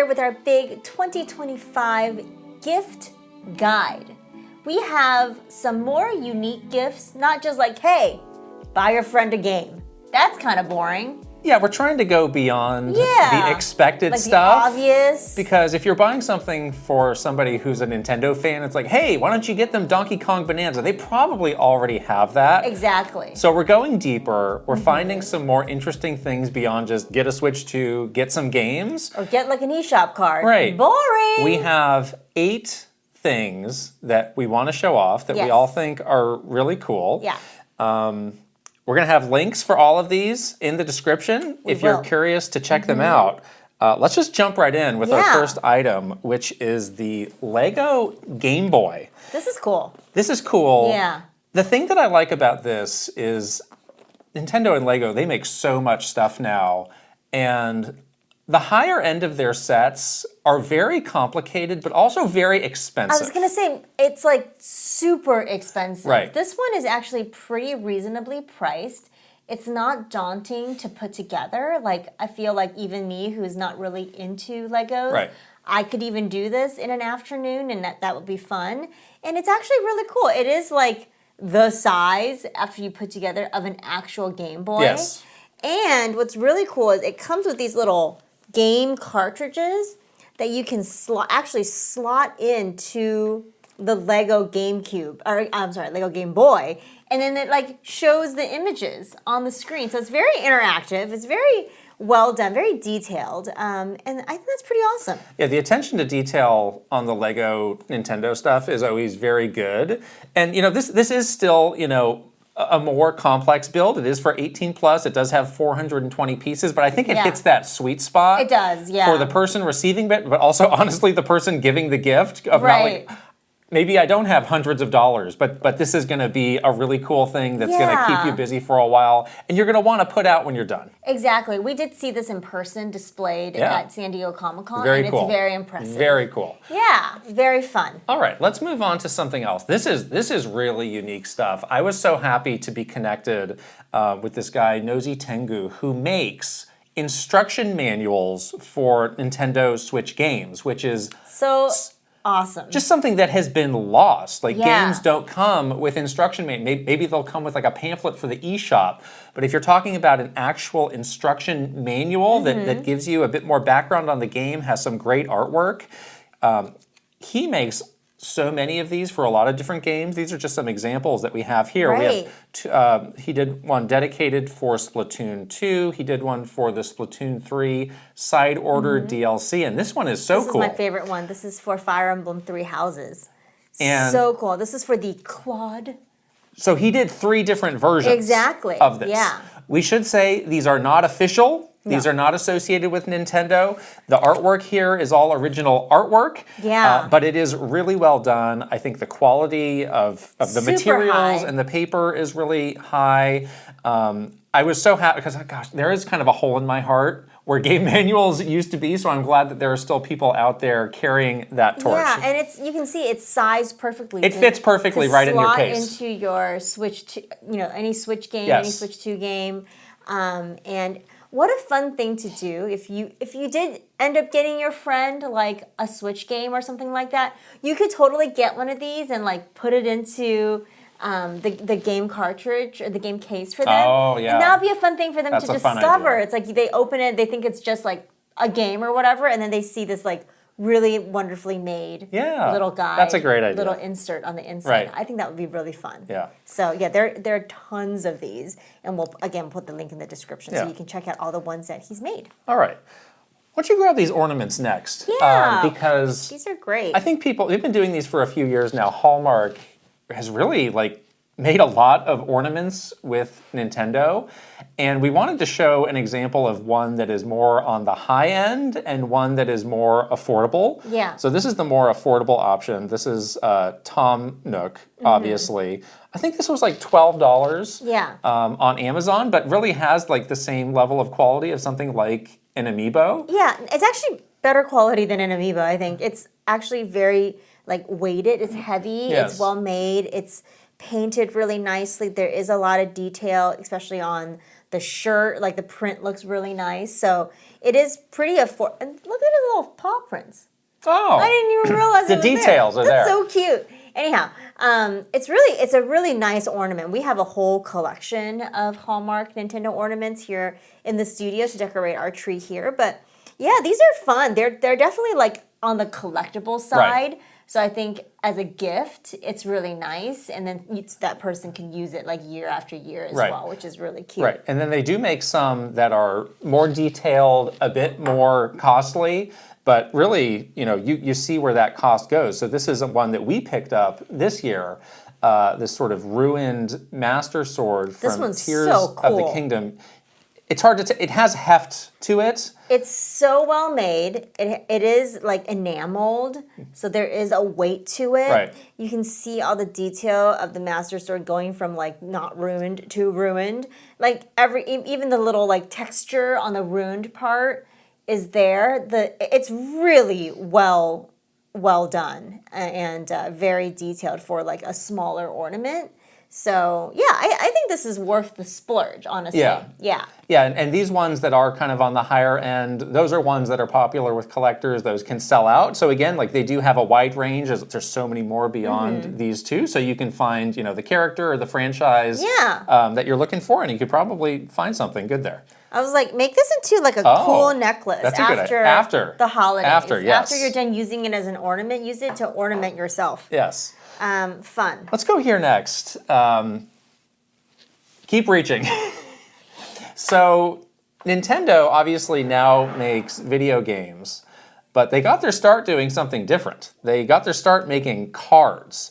here with our big 2025 gift guide. We have some more unique gifts, not just like, hey, buy your friend a game. That's kind of boring. Yeah, we're trying to go beyond the expected like stuff. The obvious. Because if you're buying something for somebody who's a Nintendo fan, it's like, hey, why don't you get them Donkey Kong Bonanza? They probably already have that. Exactly. So we're going deeper. We're finding some more interesting things beyond just get a Switch 2, get some games. Or get like an eShop card. Right. Boring. We have 8 things that we want to show off that we all think are really cool. Yeah. We're going to have links for all of these in the description if you're curious to check them out. Let's just jump right in with our first item, which is the Lego Game Boy. This is cool. This is cool. Yeah. The thing that I like about this is Nintendo and Lego, they make so much stuff now, and the higher end of their sets are very complicated, but also very expensive. I was going to say, it's like super expensive. Right. This one is actually pretty reasonably priced. It's not daunting to put together. Like, I feel like even me, who's not really into Legos, I could even do this in an afternoon, and that would be fun. And it's actually really cool. It is like the size, after you put together, of an actual Game Boy. Yes. And what's really cool is it comes with these little game cartridges that you can actually slot into the Lego GameCube, or I'm sorry, Lego Game Boy, and then it like shows the images on the screen. So it's very interactive. It's very well done, very detailed, and I think that's pretty awesome. Yeah, the attention to detail on the Lego Nintendo stuff is always very good. And you know, this is still, you know, a more complex build. It is for 18 plus. It does have 420 pieces, but I think it hits that sweet spot. It does, yeah. For the person receiving it, but also honestly the person giving the gift of not like, maybe I don't have hundreds of dollars, but this is going to be a really cool thing that's going to keep you busy for a while, and you're going to want to put out when you're done. Exactly. We did see this in person displayed at San Diego Comic-Con, very and cool. It's very impressive. Very cool. Yeah, very fun. All right, let's move on to something else. This is really unique stuff. I was so happy to be connected with this guy, Nosy Tengu, who makes instruction manuals for Nintendo Switch games, which is so awesome. Just something that has been lost. Like games don't come with instruction manuals. Maybe they'll come with like a pamphlet for the eShop. But if you're talking about an actual instruction manual that gives you a bit more background on the game, has some great artwork, he makes so many of these for a lot of different games. These are just some examples that we have here. Right. We have he did one dedicated for Splatoon 2. He did one for the Splatoon 3 side order DLC, and this one is so cool. This is my favorite one. This is for Fire Emblem Three Houses. And so cool. This is for the quad. So he did 3 different versions of this. Yeah. We should say these are not official. These are not associated with Nintendo. The artwork here is all original artwork. Yeah. But it is really well done. I think the quality of the materials and the paper is really high. I was so happy because, gosh, there is kind of a hole in my heart where game manuals used to be, so I'm glad that there are still people out there carrying that torch. Yeah, and you can see it's sized perfectly. It fits perfectly right in your case. Slot into your Switch 2, any Switch game, any Switch 2 game, and what a fun thing to do if you did end up getting your friend like a Switch game or something like that. You could totally get one of these and like put it into the game cartridge or the game case for them. Oh, yeah. And that would be a fun thing for them to discover. It's like they open it, they think it's just like a game or whatever, and then they see this like really wonderfully made little guide. That's a great idea. Little insert on the inside. Right. I think that would be really fun. Yeah. So yeah, there are tons of these, and we'll again put the link in the description so you can check out all the ones that he's made. All right. Why don't you grab these ornaments next? Yeah. Because these are great. I think we've been doing these for a few years now. Hallmark has really made a lot of ornaments with Nintendo, and we wanted to show an example of one that is more on the high end and one that is more affordable. Yeah. So this is the more affordable option. This is Tom Nook, obviously. I think this was like $12 on Amazon, but really has like the same level of quality of something like an amiibo. Yeah, it's actually better quality than an amiibo, I think. It's actually very weighted, it's heavy, it's well made, it's painted really nicely. There is a lot of detail, especially on The shirt, like the print looks really nice. So it is pretty affordable. And look at the little paw prints. Oh. I didn't even realize the it was details there. are there. That's so cute. Anyhow, it's a really nice ornament. We have a whole collection of Hallmark Nintendo ornaments here in the studio to decorate our tree here. But yeah, these are fun. They're definitely like on the collectible side. Right. So I think as a gift, it's really nice, and then that person can use it like year after year as well, which is really cute. Right, and then they do make some that are more detailed, a bit more costly, but really, you see where that cost goes. So this is one that we picked up this year, this sort of ruined Master Sword from Tears so cool. of the Kingdom. It's hard to it has heft to it. It's so well made. It is like enameled, so there is a weight to it. Right. You can see all the detail of the Master Sword going from like not ruined to ruined. Like even the little like texture on the ruined part is there. It's really well done and very detailed for like a smaller ornament. So, yeah, I think this is worth the splurge, honestly. Yeah. Yeah, and these ones that are kind of on the higher end, those are ones that are popular with collectors. Those can sell out. So again, like they do have a wide range. There's so many more beyond these two. So you can find, the character or the franchise that you're looking for, and you could probably find something good there. I was like, make this into like a cool necklace after the holidays. After you're done using it as an ornament, use it to ornament yourself. Yes. Fun. Let's go here next. Keep reaching. So Nintendo obviously now makes video games, but they got their start doing something different. They got their start making cards.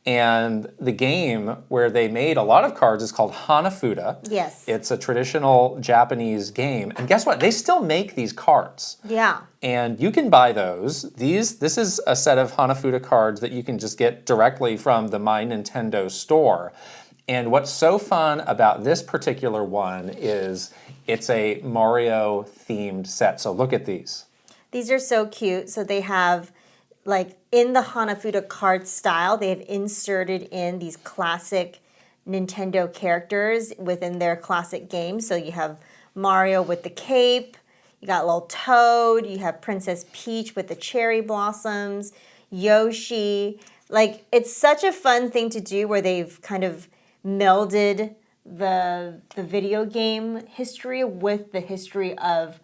And the game where they made a lot of cards is called Hanafuda. Yes. It's a traditional Japanese game. And guess what? They still make these cards. Yeah. And you can buy those. This is a set of Hanafuda cards that you can just get directly from the My Nintendo store. And what's so fun about this particular one is it's a Mario-themed set. So look at these. These are so cute. So they have, like, in the Hanafuda card style, they have inserted in these classic Nintendo characters within their classic games. So you have Mario with the cape, you got little Toad, you have Princess Peach with the cherry blossoms, Yoshi. Like, it's such a fun thing to do where they've kind of melded the video game history with the history of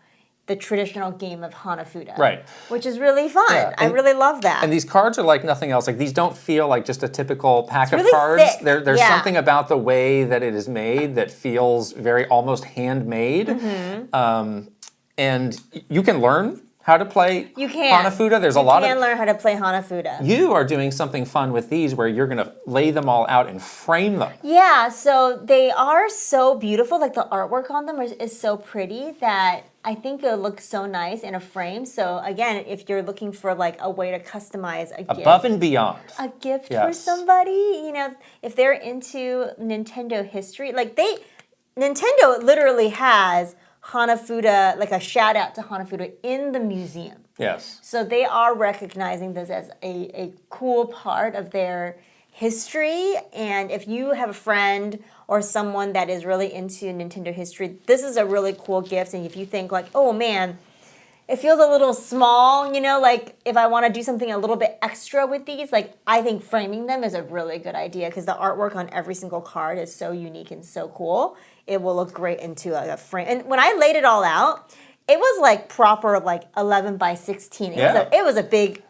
the traditional game of Hanafuda. Right. Which is really fun. Yeah, I really love that. And these cards are like nothing else. Like these don't feel like just a typical pack of really cards. Thick. There's something about the way that it is made that feels very almost handmade. And you can learn how to play Hanafuda. There's a lot of... You can learn how to play Hanafuda. You are doing something fun with these where you're going to lay them all out and frame them. Yeah, so they are so beautiful. Like the artwork on them is so pretty that I think it'll look so nice in a frame. So again, if you're looking for like a way to customize a gift. Above and beyond. A gift for somebody, if they're into Nintendo history. Like Nintendo literally has Hanafuda, like a shout out to Hanafuda in the museum. Yes. So they are recognizing this as a cool part of their history. And if you have a friend or someone that is really into Nintendo history, this is a really cool gift. And if you think like, oh man, it feels a little small, like if I want to do something a little bit extra with these, like I think framing them is a really good idea because the artwork on every single card is so unique and so cool. It will look great into a frame. And when I laid it all out, it was like proper like 11 by 16. It was a big,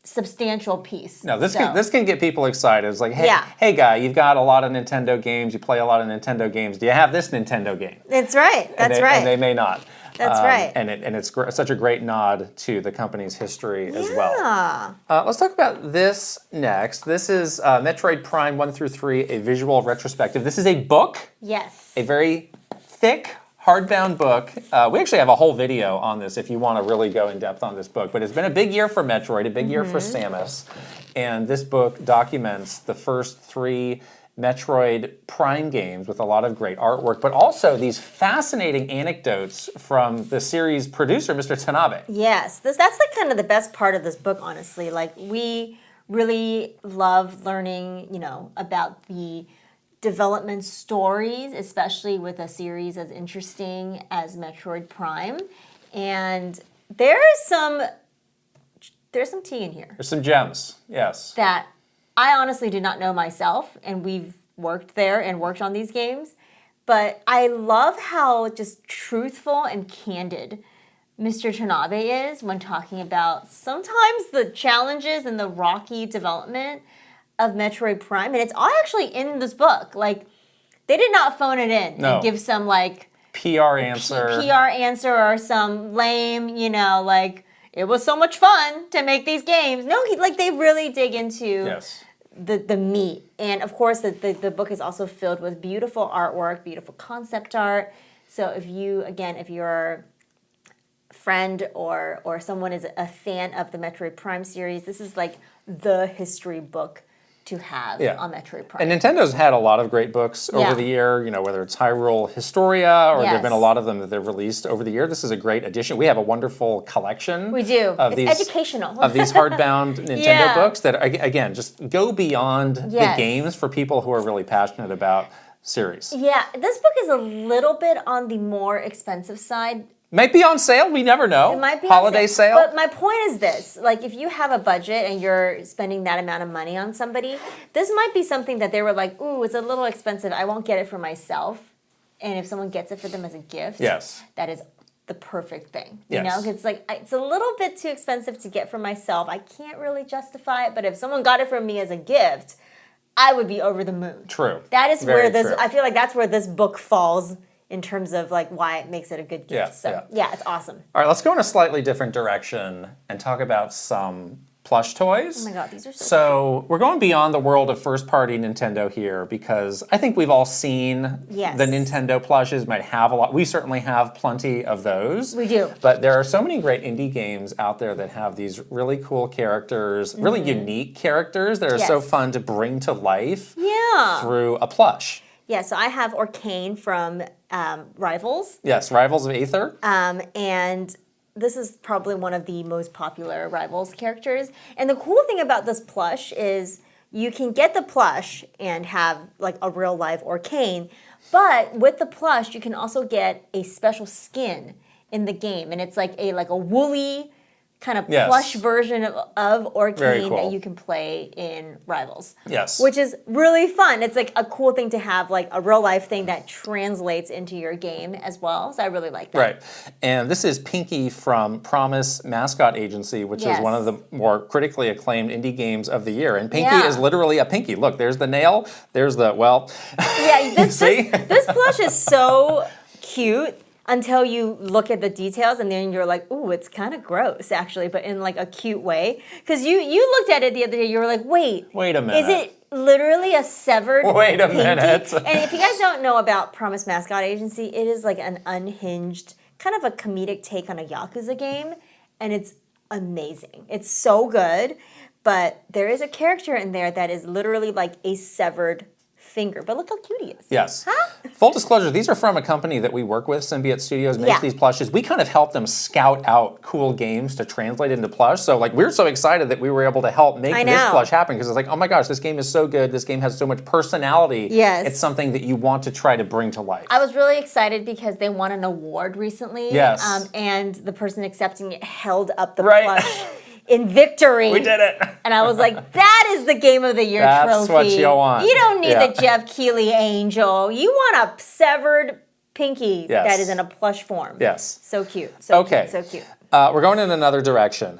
substantial piece. No, this can get people excited. It's like, hey guy, you've got a lot of Nintendo games. You play a lot of Nintendo games. Do you have this Nintendo game? That's right. That's right. And they may not. That's right. And it's such a great nod to the company's history as well. Let's talk about this next. This is Metroid Prime 1 through 3, a visual retrospective. This is a book. Yes. A very thick, hardbound book. We actually have a whole video on this if you want to really go in depth on this book. But it's been a big year for Metroid, a big year for Samus. And this book documents the first 3 Metroid Prime games with a lot of great artwork, but also these fascinating anecdotes from the series producer, Mr. Tanabe. Yes, that's like kind of the best part of this book, honestly. Like we really love learning, about the development stories, especially with a series as interesting as Metroid Prime. And there's some tea in here. There's some gems, yes. That I honestly did not know myself, and we've worked there and worked on these games. But I love how just truthful and candid Mr. Tanabe is when talking about sometimes the challenges and the rocky development of Metroid Prime. And it's all actually in this book. Like, they did not phone it in and give some, like, PR answer. PR answer or some lame, like, it was so much fun to make these games. No, they really dig into the meat. And, of course, the book is also filled with beautiful artwork, beautiful concept art. So if you're friend or someone is a fan of the Metroid Prime series, this is like the history book to have on Metroid Prime. And Nintendo's had a lot of great books over the year, whether it's Hyrule Historia or there have been a lot of them that they've released over the year. This is a great addition. We have a wonderful collection. We do. It's educational. Of these hardbound Nintendo books that, again, just go beyond the games for people who are really passionate about series. Yeah, this book is a little bit on the more expensive side. Might be on sale. We never know. It might be holiday sale. But my point is this: like, if you have a budget and you're spending that amount of money on somebody, this might be something that they were like, "Ooh, it's a little expensive. I won't get it for myself." And if someone gets it for them as a gift, that is the perfect thing. You know, it's like it's a little bit too expensive to get for myself. I can't really justify it, but if someone got it for me as a gift, I would be over the moon. True. That is where this. I feel like that's where this book falls in terms of like why it makes it a good gift. Yeah, it's awesome. All right, let's go in a slightly different direction and talk about some plush toys. Oh my god, these are so we're going beyond the world of first-party Nintendo here because I think we've all seen the Nintendo plushes. Might have a lot. We certainly have plenty of those. We do. But there are so many great indie games out there that have these really cool characters, really unique characters that are so fun to bring to life through a plush. Yeah, so I have Arcane from Rivals. Yes, Rivals of Aether. And this is probably one of the most popular Rivals characters. And the cool thing about this plush is you can get the plush and have like a real life Arcane, but with the plush you can also get a special skin in the game, and it's like a woolly kind of plush version of Arcane that you can play in Rivals. Yes. Which is really fun. It's like a cool thing to have, like a real life thing that translates into your game as well. So I really like that. Right. And this is Pinky from Promise Mascot Agency, which is one of the more critically acclaimed indie games of the year. And Pinky is literally a pinky. Look, there's the nail, there's the, this plush is so cute. Until you look at the details and then you're like, ooh, it's kind of gross, actually, but in like a cute way. Because you looked at it the other day, you were like, wait a minute. Is it literally a severed Wait a pinky? minute. And if you guys don't know about Promise Mascot Agency, it is like an unhinged, kind of a comedic take on a Yakuza game, and it's amazing. It's so good, but there is a character in there that is literally like a severed finger, but look how cute he is. Yes. Huh? Full disclosure, these are from a company that we work with, Symbiote Studios, makes these plushes. We kind of help them scout out cool games to translate into plush. So like we're so excited that we were able to help make this plush happen because it's like, oh my gosh, this game is so good. This game has so much personality. Yes. It's something that you want to try to bring to life. I was really excited because they won an award recently. Yes. And the person accepting it held up the plush in victory. We did it. And I was like, that is the Game of the Year trophy. That's what you want. You don't need the Jeff Keighley Angel. You want a severed pinky that is in a plush form. Yes. So cute. So cute. So cute. We're going in another direction.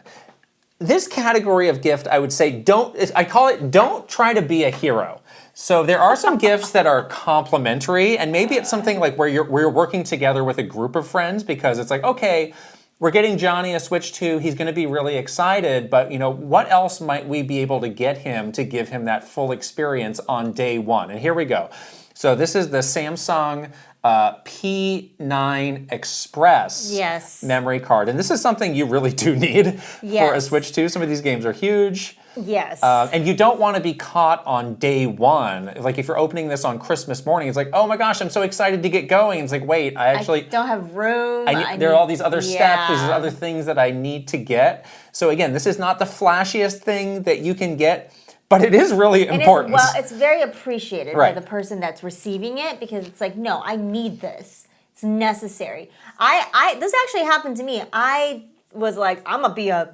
This category of gift, I would say, don't try to be a hero. So there are some gifts that are complimentary, and maybe it's something like where you're working together with a group of friends because it's like, okay, we're getting Johnny a Switch 2. He's going to be really excited, but what else might we be able to get him to give him that full experience on day one? And here we go. So this is the Samsung P9 Express memory card. And this is something you really do need for a Switch 2. Some of these games are huge. Yes. And you don't want to be caught on day one. Like if you're opening this on Christmas morning, it's like, oh my gosh, I'm so excited to get going. It's like, wait, I don't have room. There are all these other steps. There's other things that I need to get. So again, this is not the flashiest thing that you can get, but it is really important. Well, it's very appreciated by Right. the person that's receiving it because it's like, no, I need this. It's necessary. This actually happened to me. I was like, I'm gonna be a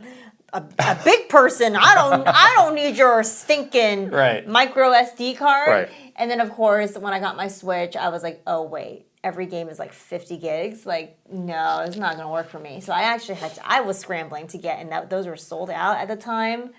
big person. I don't need your stinking Right. micro SD card. Right. And then of course, when I got my Switch, I was like, oh wait, every game is like 50 gigs. Like, no, it's not gonna work for me. So I actually I was scrambling to get, and those were sold out at the time.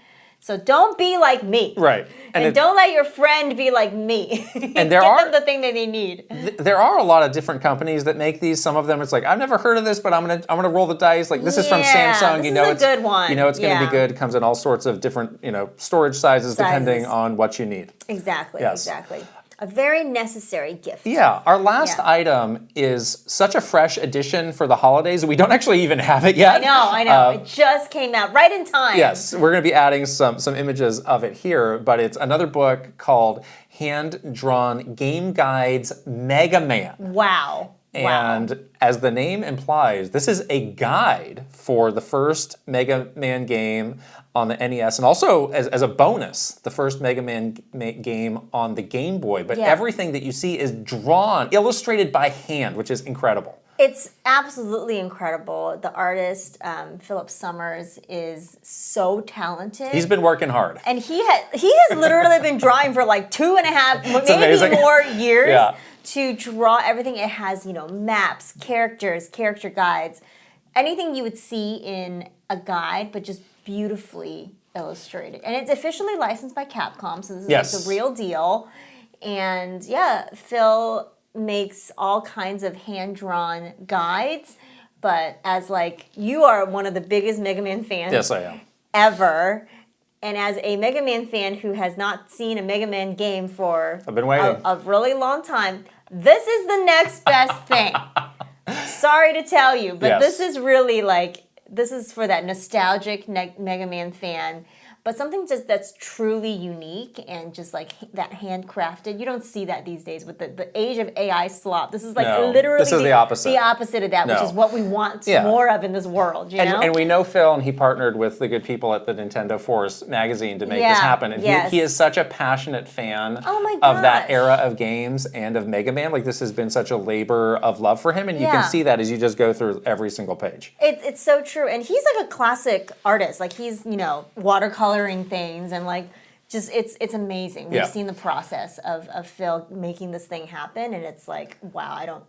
So don't be like me. Right. And don't let your friend be like me. And there Give them the thing that they need. There are a lot of different companies that make these. Some of them, it's like, I've never heard of this, but I'm gonna roll the dice. Like, this is from Samsung. This You know, is a good one. You know it's gonna Yeah. be good. It comes in all sorts of different, storage sizes depending on what you need. Exactly. Yes. Exactly. A very necessary gift. Yeah, our last item is such a fresh addition for the holidays. We don't actually even have it yet. I know. It just came out right in time. Yes, we're going to be adding some images of it here, but it's another book called Hand-Drawn Game Guides Mega Man. Wow. And as the name implies, this is a guide for the first Mega Man game on the NES, and also as a bonus, the first Mega Man game on the Game Boy. But everything that you see is drawn, illustrated by hand, which is incredible. It's absolutely incredible. The artist, Philip Summers, is so talented. He's been working hard. And he has literally been drawing for like 2.5, maybe amazing. more years Yeah. to draw everything. It has, maps, characters, character guides, anything you would see in a guide, but just beautifully illustrated. And it's officially licensed by Capcom, so this is like the real deal. And yeah, Phil makes all kinds of hand-drawn guides, but as like, you are one of the biggest Mega Man fans Yes, I am. ever. And as a Mega Man fan who has not seen a Mega Man game for I've been waiting. a really long time, this is the next best thing. Sorry to tell you, but this is really like, this is for that nostalgic Mega Man fan, but something just that's truly unique and just like that handcrafted. You don't see that these days with the age of AI slop. This is like literally this is the opposite. The opposite of that, which is what we want more of in this world. You know? And we know Phil, and he partnered with the good people at the Nintendo Force magazine to make this happen. And he is such a passionate fan of that era of games and of Mega Man. Like, this has been such a labor of love for him, and you can see that as you just go through every single page. It's so true. And he's like a classic artist. Like, he's, watercoloring things and like just it's amazing. We've seen the process of Phil making this thing happen, and it's like, wow,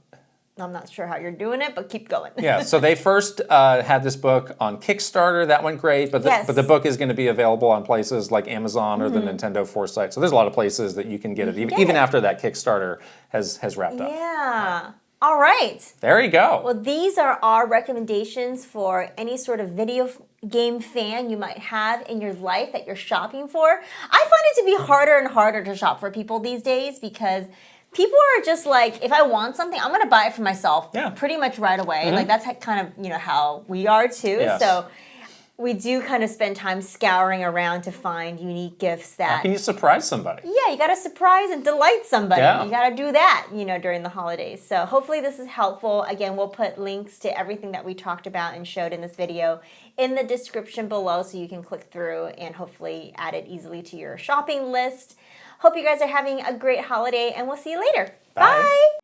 I'm not sure how you're doing it, but keep going. Yeah, so they first had this book on Kickstarter. That went great, but the book is going to be available on places like Amazon or the Nintendo Force site. So there's a lot of places that you can get it, even after that Kickstarter has wrapped up. Yeah. All right. There you go. Well, these are our recommendations for any sort of video game fan you might have in your life that you're shopping for. I find it to be harder and harder to shop for people these days because people are just like, if I want something, I'm going to buy it for myself pretty much right away. Like, that's kind of, how we are too. Yes. So we do kind of spend time scouring around to find unique gifts that... How can you surprise somebody? Yeah, you got to surprise and delight somebody. Yeah. You got to do that, during the holidays. So hopefully this is helpful. Again, we'll put links to everything that we talked about and showed in this video in the description below so you can click through and hopefully add it easily to your shopping list. Hope you guys are having a great holiday, and we'll see you later. Bye.